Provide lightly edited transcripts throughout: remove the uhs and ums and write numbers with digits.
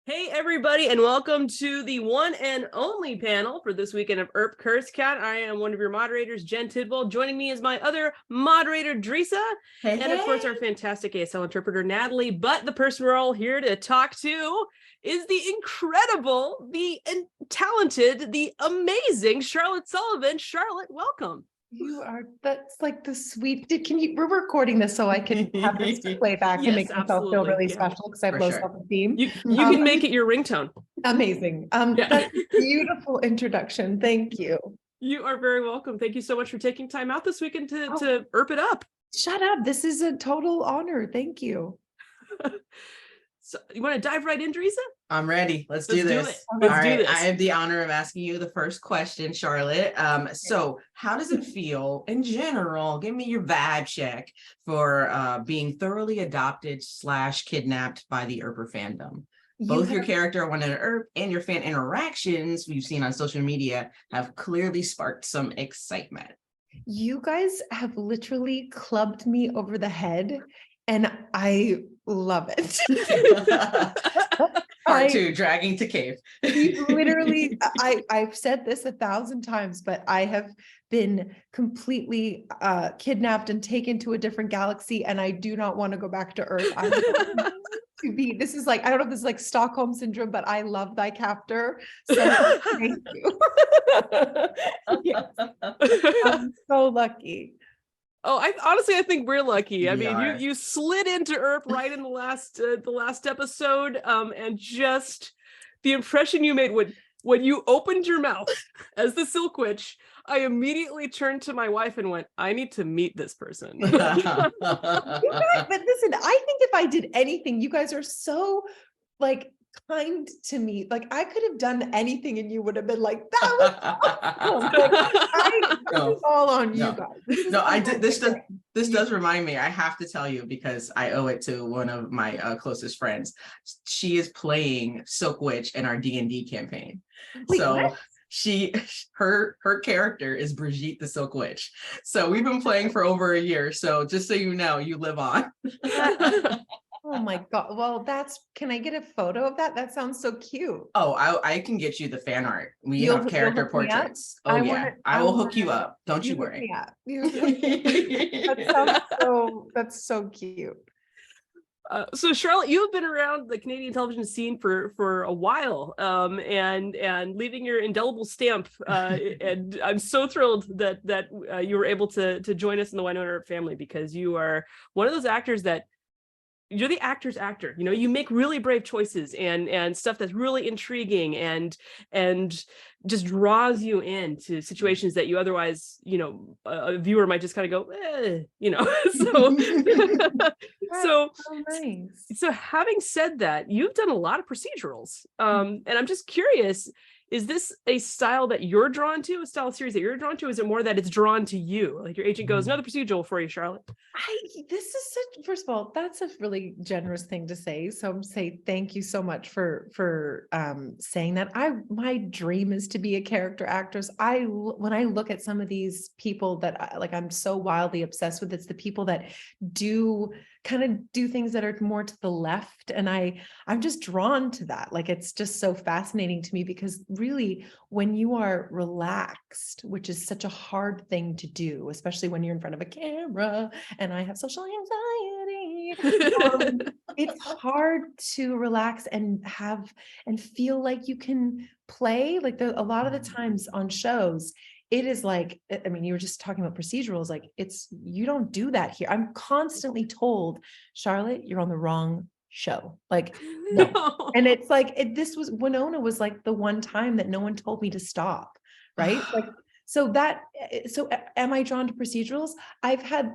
Hey everybody, and welcome to the one and only panel for this weekend of EarpCurseCon. I am one of your moderators, Jen Tidwell. Joining me is my other moderator, Drisa, and of course our fantastic ASL interpreter, Natalie. But the person we're all here to talk to is the incredible, the talented, the amazing Charlotte Sullivan. Charlotte, welcome. That's like the sweet, we're recording this so I can have this play back and make myself feel really special because I have low self-esteem. You can make it your ringtone. Amazing. That's a beautiful introduction. Thank you. You are very welcome. Thank you so much for taking time out this weekend to Earp it up. Shut up. This is a total honor. Thank you. So you want to dive right in, Drisa? I'm ready. Let's do this. All right. I have the honor of asking you the first question, Charlotte. So how does it feel in general? Give me your vibe check for being thoroughly adopted / kidnapped by the Earper fandom. Both your character wanted an Earp and your fan interactions we've seen on social media have clearly sparked some excitement. You guys have literally clubbed me over the head, and I love it. Part 2, dragging to cave. Literally, I've said this 1,000 times, but I have been completely kidnapped and taken to a different galaxy, and I do not want to go back to Earth. This is like, I don't know if this is like Stockholm syndrome, but I love thy captor. So thank you. Yes. I'm so lucky. Oh, I think we're lucky. I mean, you slid into Earp right in the last episode, and just the impression you made when you opened your mouth as the Silk Witch, I immediately turned to my wife and went, "I need to meet this person." You guys, but listen, I think if I did anything, you guys are so like kind to me. Like I could have done anything and you would have been like, that was awesome. This is all on you guys. This does remind me, I have to tell you because I owe it to one of my closest friends. She is playing Silk Witch in our D&D campaign. Wait, so what? her character is Brigitte the Silk Witch. So we've been playing for over a year. So just so you know, you live on. Oh my God. Well, can I get a photo of that? That sounds so cute. Oh, I can get you the fan art. We have character portraits. Oh yeah. I will hook you up. Don't you worry. That's so cute. So Charlotte, you have been around the Canadian television scene for a while, and leaving your indelible stamp. And I'm so thrilled that you were able to join us in the Winona Earp family, because you are one of those actors that you're the actor's actor. You know, you make really brave choices and stuff that's really intriguing and just draws you into situations that you otherwise, a viewer might just kind of go, So nice. So having said that, you've done a lot of procedurals, and I'm just curious, is this a style that you're drawn to, a style of series that you're drawn to? Is it more that it's drawn to you? Like your agent goes, another procedural for you, Charlotte. First of all, that's a really generous thing to say. So I'm saying thank you so much for saying that. My dream is to be a character actress. When I look at some of these people that I'm so wildly obsessed with, it's the people that do things that are more to the left. And I'm just drawn to that. Like, it's just so fascinating to me, because really when you are relaxed, which is such a hard thing to do, especially when you're in front of a camera, and I have social anxiety, it's hard to relax and feel like you can play. Like a lot of the times on shows, it is like, I mean, you were just talking about procedurals, like you don't do that here. I'm constantly told, Charlotte, you're on the wrong show. Like, no. And it's like, Winona was like the one time that no one told me to stop. Right. So am I drawn to procedurals? I've had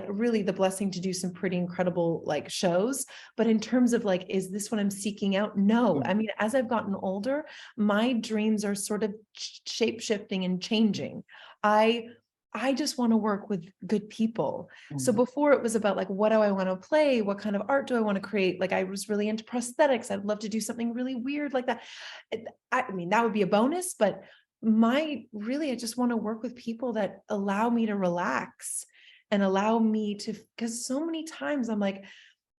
really the blessing to do some pretty incredible shows, but in terms of is this what I'm seeking out? No. I mean, as I've gotten older, my dreams are sort of shape-shifting and changing. I just want to work with good people. So before it was about what do I want to play? What kind of art do I want to create? I was really into prosthetics. I'd love to do something really weird like that. I mean, that would be a bonus, but I just want to work with people that allow me to relax and allow me to, because so many times I'm like,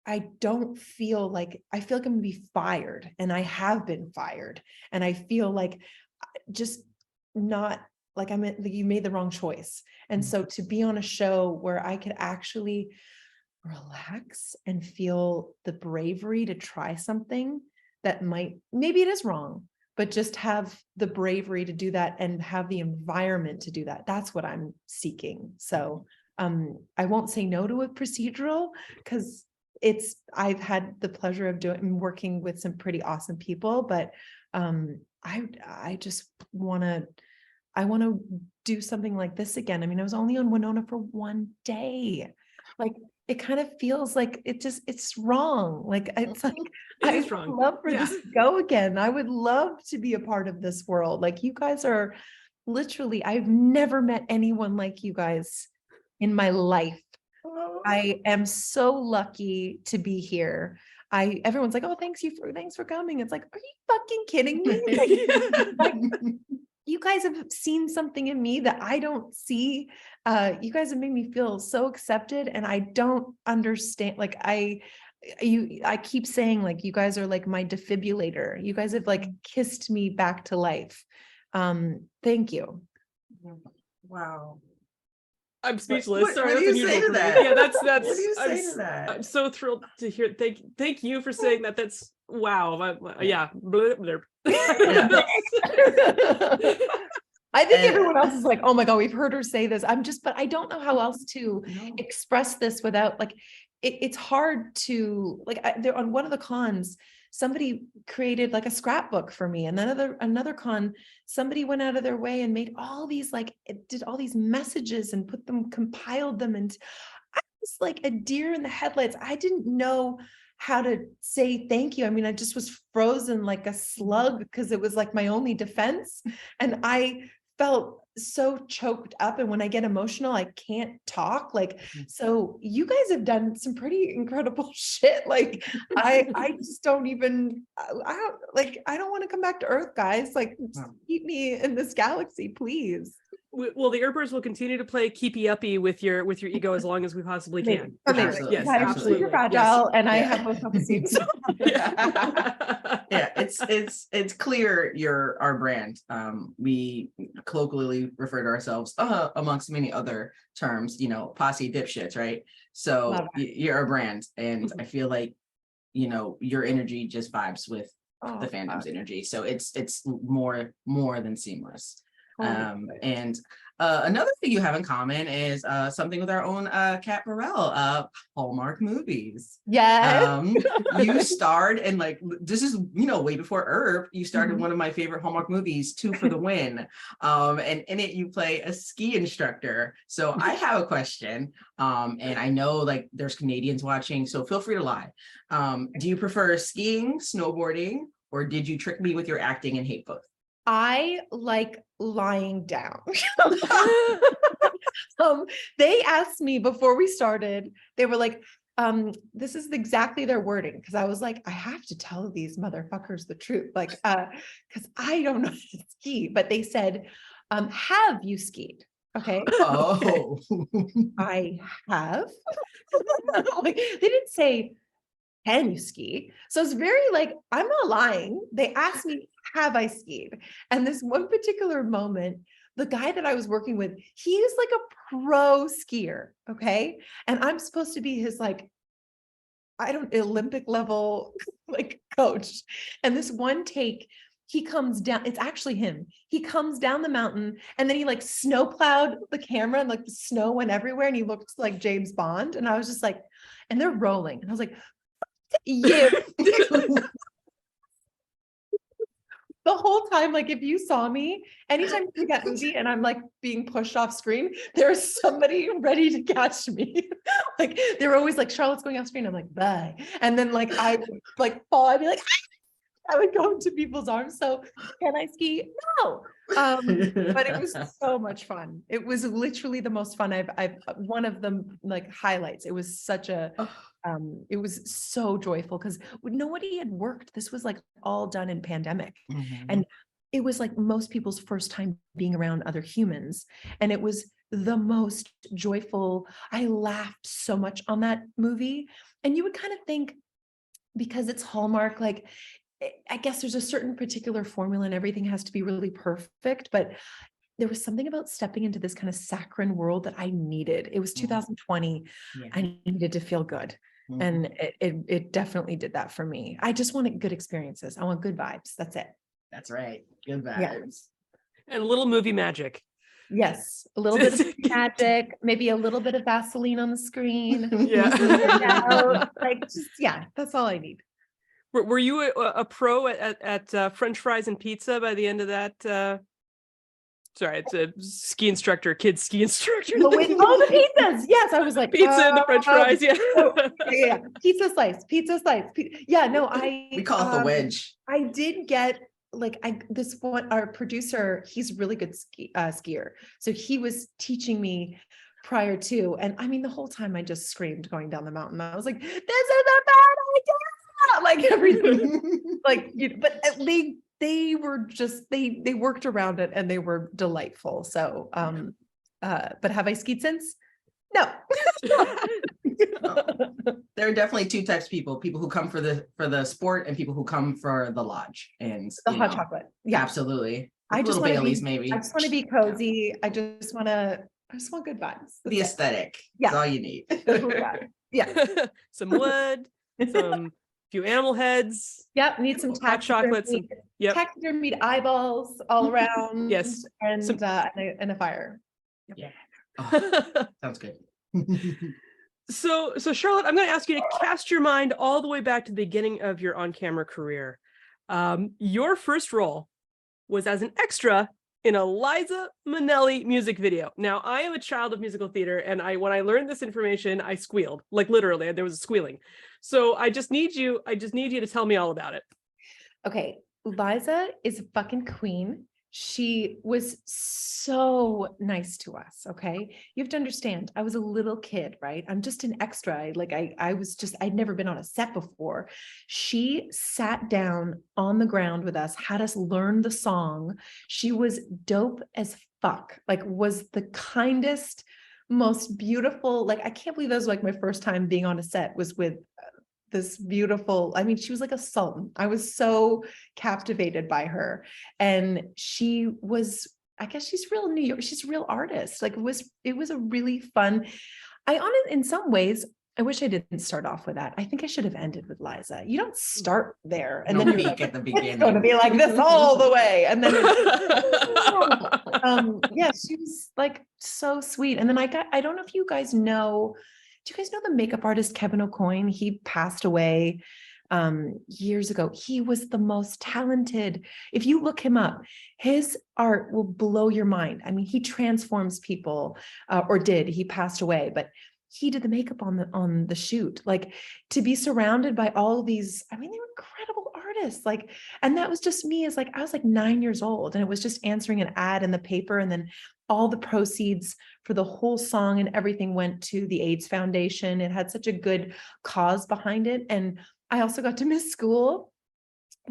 I don't feel like, I feel like I'm gonna be fired, and I have been fired. And I feel like just not like you made the wrong choice. And so to be on a show where I could actually relax and feel the bravery to try something that maybe it is wrong, but just have the bravery to do that and have the environment to do that. That's what I'm seeking. So I won't say no to a procedural, because I've had the pleasure of working with some pretty awesome people, but I just want to do something like this again. I mean, I was only on Winona for one day. Like, it kind of feels like it's wrong. Like, it's like, I would love for this to go again. I would love to be a part of this world. Like, you guys are literally, I've never met anyone like you guys in my life. I am so lucky to be here. Everyone's like, oh, thanks for coming. It's like, are you fucking kidding me? Like, you guys have seen something in me that I don't see. You guys have made me feel so accepted, and I don't understand. Like, I keep saying, like, you guys are like my defibrillator. You guys have like kissed me back to life. Thank you. Wow. I'm speechless. Sorry, what do you say to that? Yeah, that's. What do you say to that? I'm so thrilled to hear. Thank you for saying that. That's wow. Yeah. I think everyone else is like, oh my God, we've heard her say this. But I don't know how else to express this without, like, it's hard to, like, on one of the cons, somebody created like a scrapbook for me. And then another con, somebody went out of their way and made all these, like, it did all these messages and compiled them. And I was like a deer in the headlights. I didn't know how to say thank you. I mean, I just was frozen like a slug, because it was like my only defense. And I felt so choked up. And when I get emotional, I can't talk. Like, so you guys have done some pretty incredible shit. Like, I just don't even, I don't want to come back to Earth, guys. Like, keep me in this galaxy, please. Well, the Earpers will continue to play keepy uppy with your ego as long as we possibly can. Absolutely. Yes, I'm absolutely. super fragile, and I have low self-esteem. Yeah, it's clear you're our brand. We colloquially refer to ourselves, amongst many other terms, posse dipshits, right? So you're a brand, and I feel like your energy just vibes with the fandom's energy. So it's more than seamless. And another thing you have in common is something with our own Kat Burrell, Hallmark movies. Yes. You starred in, like, this is way before Earp. You starred in one of my favorite Hallmark movies, Two for the Win. And in it you play a ski instructor. So I have a question, and I know, like, there's Canadians watching, so feel free to lie. Do you prefer skiing, snowboarding, or did you trick me with your acting and hate both? I like lying down. They asked me before we started, they were like, this is exactly their wording. Cause I was like, I have to tell these motherfuckers the truth. Like, cause I don't know how to ski, but they said, have you skied? Okay. Oh, I have. Like, they didn't say, can you ski? So it's very like, I'm not lying. They asked me, have I skied? And this one particular moment, the guy that I was working with, he is like a pro skier. Okay. And I'm supposed to be his, like, Olympic level, like, coach. And this one take, he comes down, it's actually him. He comes down the mountain, and then he like snowplowed the camera, and like the snow went everywhere, and he looked like James Bond. And I was just like, and they're rolling. And I was like, yeah. The whole time, like, if you saw me, anytime you get movie and I'm like being pushed off screen, there's somebody ready to catch me. Like, they're always like, Charlotte's going off screen. I'm like, bye. And then, like, I would like fall. I'd be like, I would go into people's arms. So can I ski? No. But it was so much fun. It was literally the most fun I've one of the, like, highlights. It was such a, it was so joyful because nobody had worked. This was like all done in pandemic. And it was like most people's first time being around other humans. And it was the most joyful. I laughed so much on that movie. And you would kind of think, because it's Hallmark, like, I guess there's a certain particular formula and everything has to be really perfect, but there was something about stepping into this kind of saccharine world that I needed. It was 2020. Yeah. I needed to feel good. Mm-hmm. And it definitely did that for me. I just wanted good experiences. I want good vibes. That's it. That's right. Good vibes. Yeah. And a little movie magic. Yes. A little bit of magic, maybe a little bit of Vaseline on the screen. Yeah. Like, just, yeah, that's all I need. Were you a pro at French fries and pizza by the end of that? Sorry, it's a ski instructor, kid ski instructor. Oh, with all the pizzas. Yes, I was like, pizza and the French fries. Yeah. Yeah. Pizza slice. Yeah, no, we call it the wedge. I did get like, this one, our producer, he's really good skier. So he was teaching me prior to, and I mean, the whole time I just screamed going down the mountain. I was like, this is a bad idea. Like everything, like, you know, but at least they were just, they worked around it and they were delightful. So, but have I skied since? No. There are definitely two types of people who come for the sport and people who come for the lodge and the hot chocolate. Yeah, absolutely. I just want Baileys, maybe. I just want to be cozy. I just want good vibes. The aesthetic. Yeah. That's all you need. Yeah. Some wood, some few animal heads. Yep. Need some hot chocolates. Taxidermied eyeballs all around. Yes. And and a fire. Yep. Yeah. Oh, sounds good. So Charlotte, I'm going to ask you to cast your mind all the way back to the beginning of your on-camera career. Your first role was as an extra in a Liza Minnelli music video. Now, I am a child of musical theater, and when I learned this information, I squealed, like literally, there was a squealing. So I just need you to tell me all about it. Okay, Liza is a fucking queen. She was so nice to us. Okay. You have to understand, I was a little kid, right? I'm just an extra. I'd never been on a set before. She sat down on the ground with us, had us learn the song. She was dope as fuck. Like, was the kindest, most beautiful. Like, I can't believe that was like my first time being on a set was with this beautiful, I mean, she was like a sultan. I was so captivated by her. And she was, I guess she's real New York. She's a real artist. Like, it was a really fun, in some ways, I wish I didn't start off with that. I think I should have ended with Liza. You don't start there. And then you're like, at the beginning. It's going to be like this all the way. And then yeah, she was like so sweet. And then I don't know if you guys know, do you guys know the makeup artist Kevin Aucoin? He passed away years ago. He was the most talented. If you look him up, his art will blow your mind. I mean, he transforms people, or did. He passed away, but he did the makeup on the shoot. Like, to be surrounded by all these, I mean, they were incredible artists. Like, and that was just me as I was like 9 years old, and it was just answering an ad in the paper, and then all the proceeds for the whole song and everything went to the AIDS Foundation. It had such a good cause behind it. And I also got to miss school.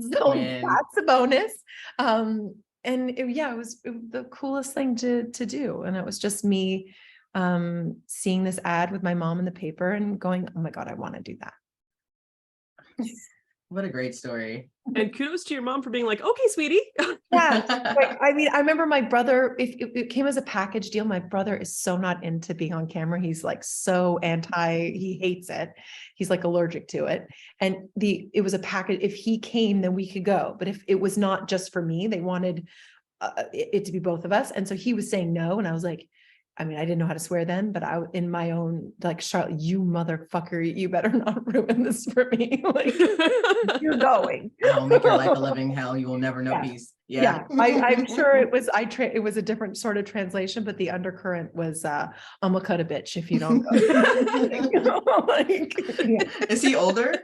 So that's a bonus. And it was the coolest thing to do. And it was just me seeing this ad with my mom in the paper and going, oh my God, I want to do that. What a great story. And kudos to your mom for being like, okay, sweetie. Yeah. Right. I mean, I remember my brother, if it came as a package deal, my brother is so not into being on camera. He's like so he hates it. He's like allergic to it. And it was a package. If he came, then we could go. But if it was not just for me, they wanted it to be both of us. And so he was saying no. And I was like, I mean, I didn't know how to swear then, but in my own, like, Charlotte, you motherfucker, you better not ruin this for me. Like, you're going. I'll make your life a living hell. You will never know peace. Yeah. I'm sure it was, it was a different sort of translation, but the undercurrent was, I'm gonna cut a bitch if you don't go. You know, like, yeah. Is he older?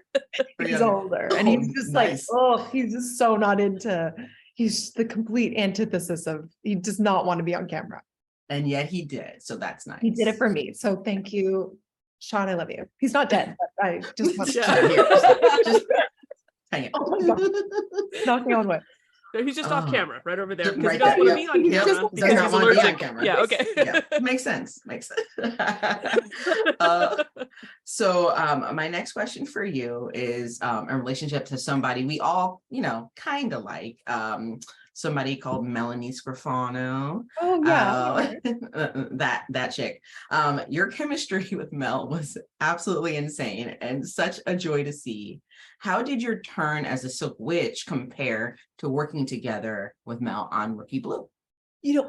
He's older. And he's just nice. He's just so not into, he's the complete antithesis of, he does not want to be on camera. And yet he did. So that's nice. He did it for me. So thank you, Sean. I love you. He's not dead, but I just want to just hang it. Oh my God. Knocking on wood. He's just off camera right over there because right he doesn't want to be on camera. Does not want to be on camera. Yeah, okay. Yeah, makes sense. So my next question for you is a relationship to somebody we all, kind of like. Somebody called Melanie Scrofano. Oh yeah. That chick. Your chemistry with Mel was absolutely insane and such a joy to see. How did your turn as a Silk Witch compare to working together with Mel on Rookie Blue?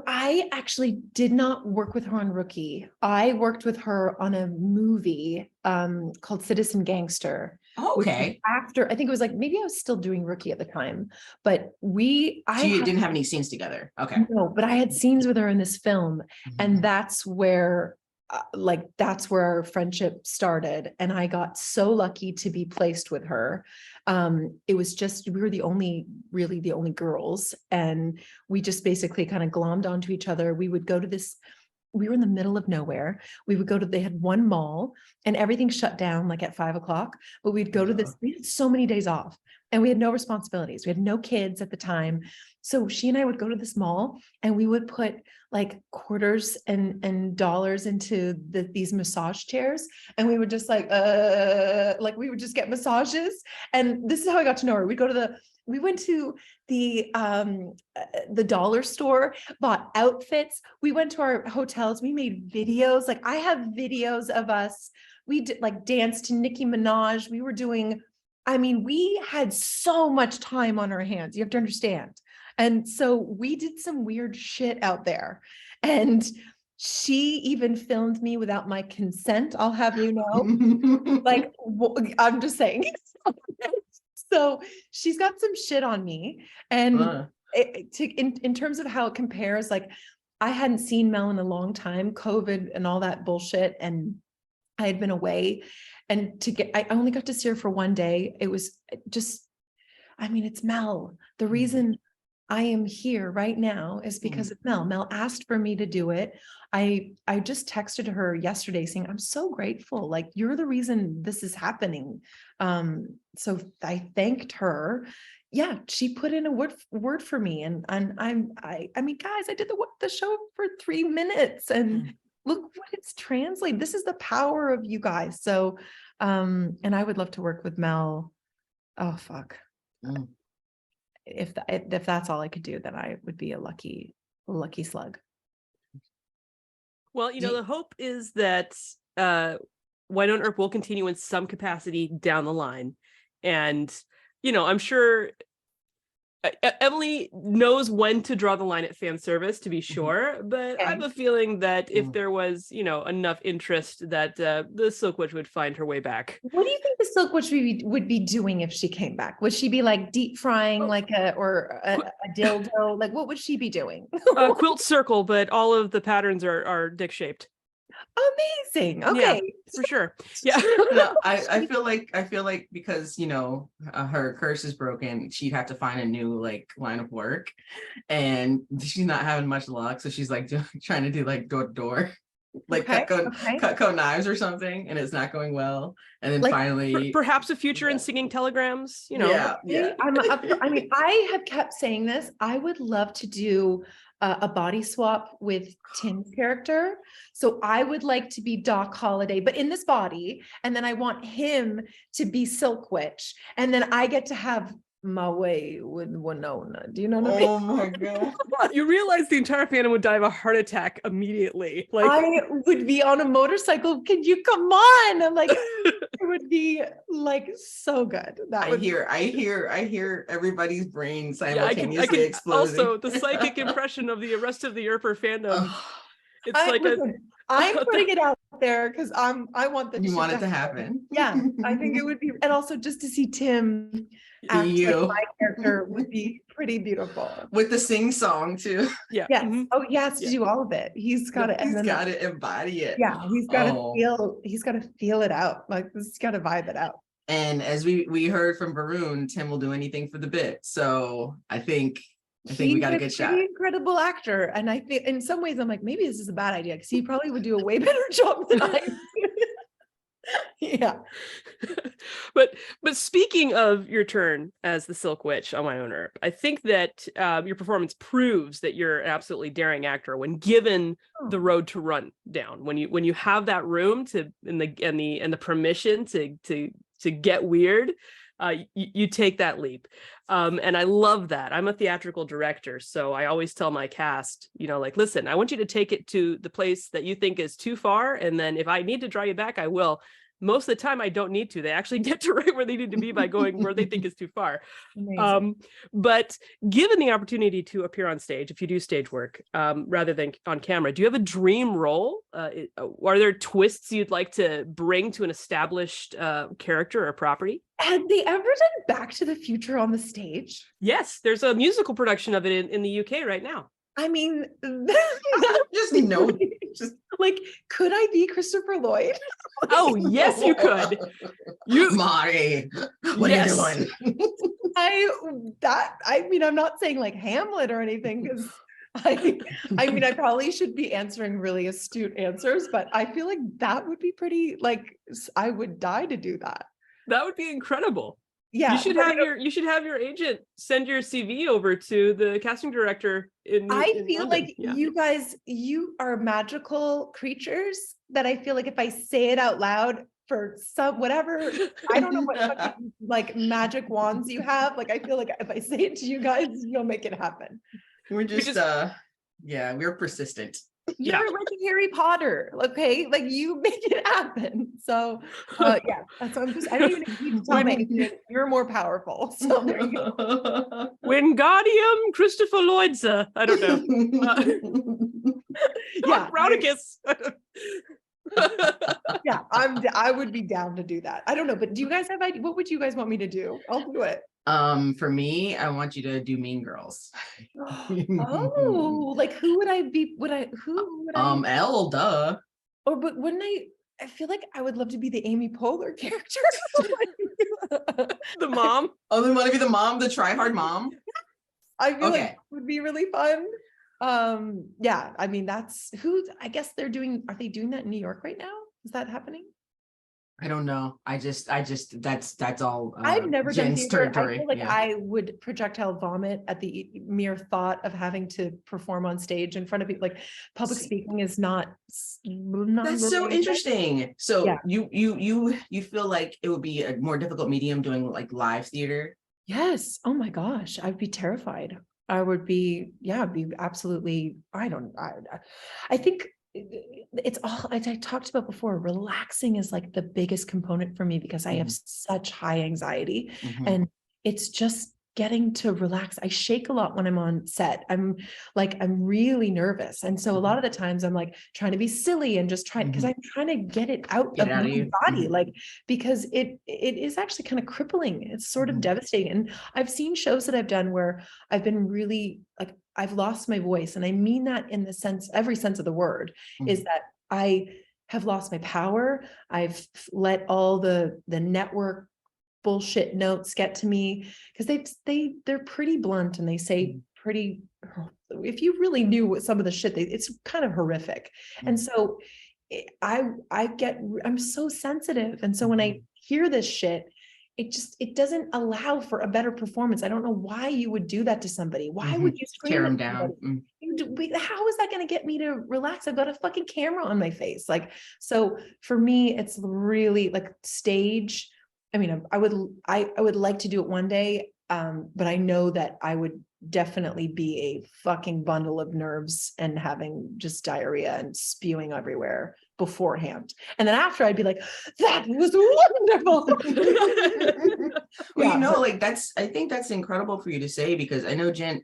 I actually did not work with her on Rookie. I worked with her on a movie called Citizen Gangster. Okay. After, I think it was like, maybe I was still doing Rookie at the time, but you didn't have any scenes together. Okay. No, but I had scenes with her in this film. And that's where that's where our friendship started. And I got so lucky to be placed with her. It was just, we were really the only girls. And we just basically kind of glommed onto each other. We would go to we were in the middle of nowhere. We would they had one mall and everything shut down like at 5 o'clock, but we'd go to this, we had so many days off and we had no responsibilities. We had no kids at the time. So she and I would go to this mall and we would put like quarters and dollars into these massage chairs. And we would just we would just get massages. And this is how I got to know her. We went to the dollar store, bought outfits. We went to our hotels. We made videos. Like I have videos of us. We did like dance to Nicki Minaj. We had so much time on our hands. You have to understand. And so we did some weird shit out there. And she even filmed me without my consent. I'll have you know, I'm just saying. So she's got some shit on me. And in terms of how it compares, like I hadn't seen Mel in a long time, COVID and all that bullshit. And I had been away and I only got to see her for one day. It was just, it's Mel. The reason I am here right now is because of Mel. Mel asked for me to do it. I just texted her yesterday saying, I'm so grateful. Like you're the reason this is happening. So I thanked her. Yeah, she put in a word for me. And guys, I did the show for 3 minutes and look what it's translated. This is the power of you guys. So, and I would love to work with Mel. Oh, fuck. If that's all I could do, then I would be a lucky slug. Well, the hope is that Wynonna Earp will continue in some capacity down the line. And, I'm sure Emily knows when to draw the line at fan service, to be sure, but okay. I have a feeling that if there was, enough interest that the Silk Witch would find her way back. What do you think the Silk Witch would be doing if she came back? Would she be like deep frying a dildo? Like what would she be doing? A quilt circle, but all of the patterns are dick shaped. Amazing. Okay. Yeah, for sure. Yeah. No, I feel like because her curse is broken, she'd have to find a new line of work, and she's not having much luck. So she's trying to do door to door, Cutco knives or something, and it's not going well. And then finally, perhaps a future in singing telegrams. Yeah. I have kept saying this. I would love to do a body swap with Tim's character. So I would like to be Doc Holliday, but in this body. And then I want him to be Silk Witch. And then I get to have my way with Wynonna. Do you know what I mean? Oh my God. You realize the entire fandom would die of a heart attack immediately. I would be on a motorcycle. Can you come on? I'm it would be so good. I hear everybody's brain simultaneously exploding. Also, the psychic impression of the rest of the Earper fandom. It's I'm putting it out there because I want you want it to happen. Yeah, I think it would be, and also just to see Tim act like my character would be pretty beautiful. With the sing song too. Yeah. Yes. Mm-hmm. Oh, he has to do all of it. He's got to. He's got to embody it. Yeah, he's got to feel. He's got to feel it out. He's got to vibe it out. And as we heard from Varun, Tim will do anything for the bit. So I think we got a good shot. He's an incredible actor, and I think in some ways I'm maybe this is a bad idea because he probably would do a way better job than I do. Yeah. but speaking of your turn as the Silk Witch on my own Earp, I think that your performance proves that you're an absolutely daring actor when given the road to run down. When you have that room to and the permission to get weird, you take that leap. And I love that. I'm a theatrical director, so I always tell my cast, like, listen, I want you to take it to the place that you think is too far, and then if I need to draw you back, I will. Most of the time I don't need to. They actually get to right where they need to be by going where they think is too far. But given the opportunity to appear on stage, if you do stage work rather than on camera, do you have a dream role? Are there twists you'd like to bring to an established character or property? Had they ever done Back to the Future on the stage? Yes, there's a musical production of it in the UK right now. I mean, just like, could I be Christopher Lloyd? Oh, yes, you could. Marty, what are you doing? I'm not saying like Hamlet or anything, because I probably should be answering really astute answers, but I feel like that would be pretty, like, I would die to do that. That would be incredible. Yeah, you should have your agent send your CV over to the casting director in feel London. Like you guys, you are magical creatures that I feel like if I say it out loud for some whatever, I don't know what like magic wands you have. Like I feel like if I say it to you guys, you'll make it happen. We're we're persistent. You're like Harry Potter, okay? Like you make it happen. So yeah, that's what I'm just. I don't even need to tell me you're more powerful. So there you go. Wingardium Christopher Lloyd's. I don't know. Yeah, Rauticus. Yeah, I would be down to do that. I don't know, but do you guys have idea? What would you guys want me to do? I'll do it. For me, I want you to do Mean Girls. Oh, like who would I be? Who would I? Elle, duh. Oh, but wouldn't I feel like I would love to be the Amy Poehler character. The mom. Oh, then want to be the mom, the try-hard mom? I feel like it would be really fun. Yeah, I mean, that's who, I guess are they doing that in New York right now? Is that happening? I don't know. I just that's all. I've never done theater. territory. I feel like I would projectile vomit at the mere thought of having to perform on stage in front of people. Like public speaking is not that's so interesting. So yeah. you feel like it would be a more difficult medium doing like live theater? Yes. Oh my gosh, I'd be terrified. I would be, be absolutely. I think it's all, as I talked about before, relaxing is like the biggest component for me because I have such high anxiety and it's just getting to relax. I shake a lot when I'm on set. I'm really nervous. And so a lot of the times I'm like trying to be silly and just trying, because I'm trying to get it out of my body, like, because it is actually kind of crippling. It's sort of devastating. And I've seen shows that I've done where I've been really like, I've lost my voice. And I mean that in the sense, every sense of the word is that I have lost my power. I've let all the network bullshit notes get to me because they're pretty blunt and they say pretty, if you really knew what some of the shit it's kind of horrific. And so I'm so sensitive. And so when I hear this shit, it doesn't allow for a better performance. I don't know why you would do that to somebody. Why would you tear them down? How is that going to get me to relax? I've got a fucking camera on my face. Like, so for me, it's really like stage. I mean, I would like to do it one day, but I know that I would definitely be a fucking bundle of nerves and having just diarrhea and spewing everywhere beforehand. And then after I'd be like, that was wonderful. Well, like I think that's incredible for you to say, because I know, Jen,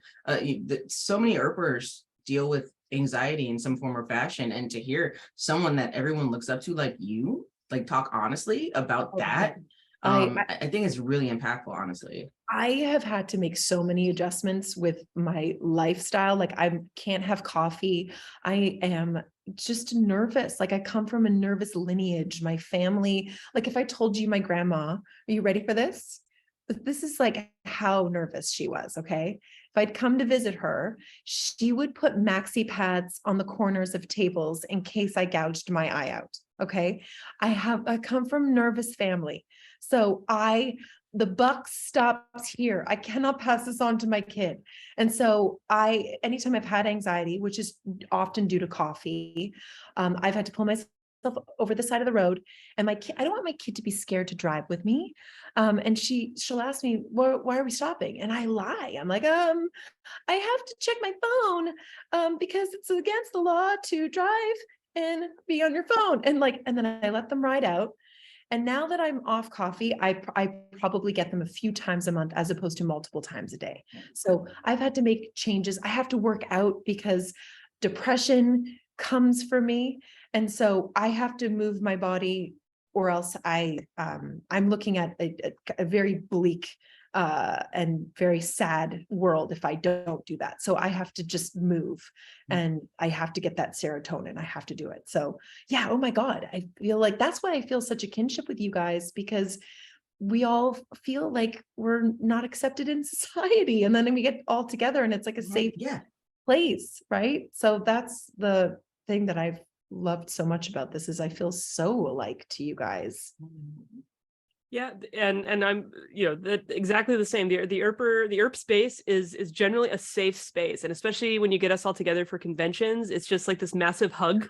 so many Earpers deal with anxiety in some form or fashion. And to hear someone that everyone looks up to, like you, like talk honestly about that. I think it's really impactful, honestly. I have had to make so many adjustments with my lifestyle. Like I can't have coffee. I am just nervous. Like I come from a nervous lineage. My family, like if I told you my grandma, are you ready for this? This is like how nervous she was, okay? If I'd come to visit her, she would put maxi pads on the corners of tables in case I gouged my eye out. Okay. I come from nervous family. So the buck stops here. I cannot pass this on to my kid. And so anytime I've had anxiety, which is often due to coffee, I've had to pull myself over the side of the road, and I don't want my kid to be scared to drive with me. And she'll ask me, why are we stopping? And I lie. I'm like, I have to check my phone, because it's against the law to drive and be on your phone. And then I let them ride out. And now that I'm off coffee, I probably get them a few times a month as opposed to multiple times a day. So I've had to make changes. I have to work out because depression comes for me. And so I have to move my body, or else I'm looking at a very bleak and very sad world if I don't do that. So I have to just move, and I have to get that serotonin. I have to do it. So yeah, oh my God, I feel like that's why I feel such a kinship with you guys, because we all feel like we're not accepted in society. And then we get all together and it's like a safe place, right? So that's the thing that I've loved so much about this, is I feel so alike to you guys. Yeah, and I'm, exactly the same. The Earp space is generally a safe space, and especially when you get us all together for conventions, it's just like this massive hug.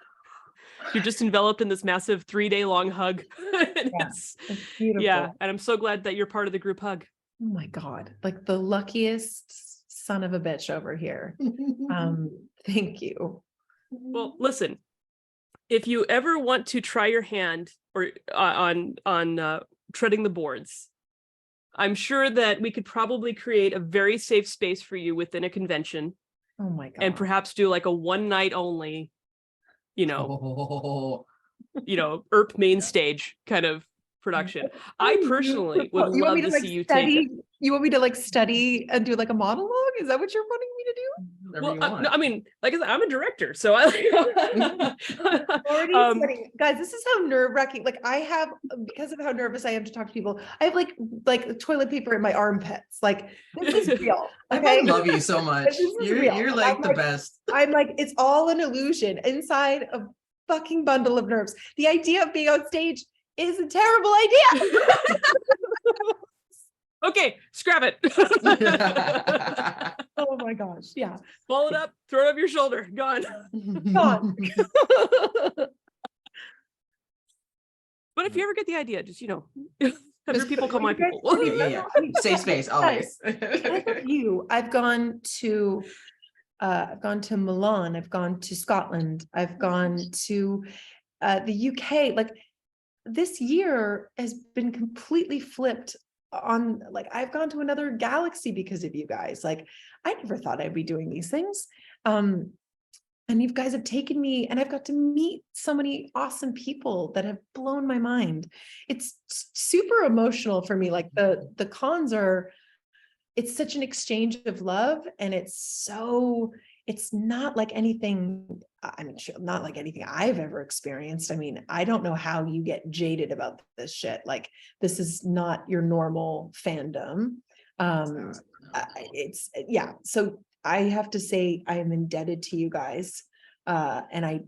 You're just enveloped in this massive 3-day long hug. It's beautiful. Yeah, and I'm so glad that you're part of the group hug. Oh my God, like the luckiest son of a bitch over here. Thank you. Well, listen, if you ever want to try your hand or on treading the boards, I'm sure that we could probably create a very safe space for you within a convention. Oh my God. And perhaps do like a one night only, Earp main stage kind of production. I personally would love to see you take it. You want me to study and do like a monologue? Is that what you're wanting me to do? Well, no, I mean, like I said, I'm a director, so I already guys, this is how nerve-wracking. Like I have, because of how nervous I am to talk to people, I have like toilet paper in my armpits. Like this is real. Okay? I love you so much. You're like the best. I'm like, it's all an illusion inside a fucking bundle of nerves. The idea of being on stage is a terrible idea. Okay, scrap it. Oh my gosh, yeah. Fold it up, throw it over your shoulder, gone. Gone. But if you ever get the idea, just have people call my people. Yeah. Safe space always. I've gone to Milan, I've gone to Scotland, I've gone to the UK. Like this year has been completely flipped on, like I've gone to another galaxy because of you guys. Like I never thought I'd be doing these things. And you guys have taken me, and I've got to meet so many awesome people that have blown my mind. It's super emotional for me. Like the cons it's such an exchange of love, and it's not like anything, not like anything I've ever experienced. I mean, I don't know how you get jaded about this shit. Like, this is not your normal fandom. So I have to say I am indebted to you guys. And I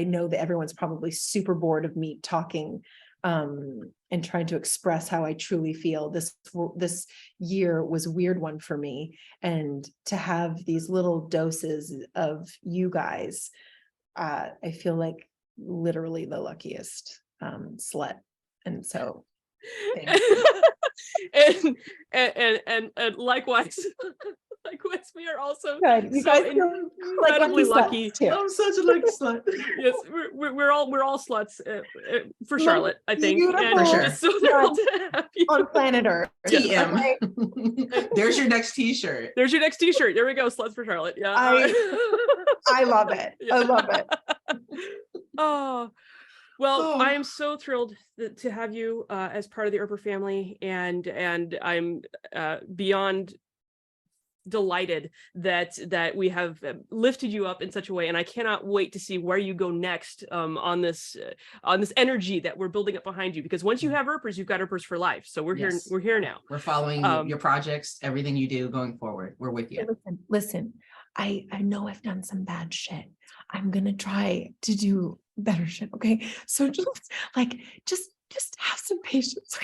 know that everyone's probably super bored of me talking and trying to express how I truly feel. This year was a weird one for me, and to have these little doses of you guys, I feel like literally the luckiest slut. And so thank you. and likewise. Likewise, we are also good. You guys feel incredibly lucky. I'm such a lucky slut. Yes, we're all sluts for Charlotte, I think. Beautiful. And for sure. so thrilled to have you on planet Earth. TM. Okay. There's your next t-shirt. There's your next t-shirt. There we go. Sluts for Charlotte. Yeah. I love it. Yeah. I love it. Oh. Well, I am so thrilled to have you as part of the Earper family, and I'm beyond delighted that we have lifted you up in such a way, and I cannot wait to see where you go next on this energy that we're building up behind you, because once you have Earpers, you've got Earpers for life. So we're here now. We're following your projects, everything you do going forward. We're with you. Listen, I know I've done some bad shit. I'm going to try to do better shit. Okay. So just have some patience.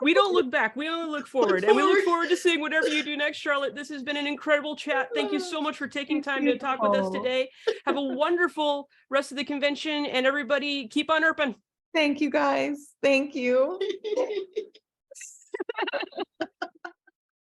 We don't look back. We only look forward. And we look forward to seeing whatever you do next, Charlotte. This has been an incredible chat. Thank you so much for taking time to talk with us today. Have a wonderful rest of the convention, and everybody keep on Earping. Thank you, guys. Thank you.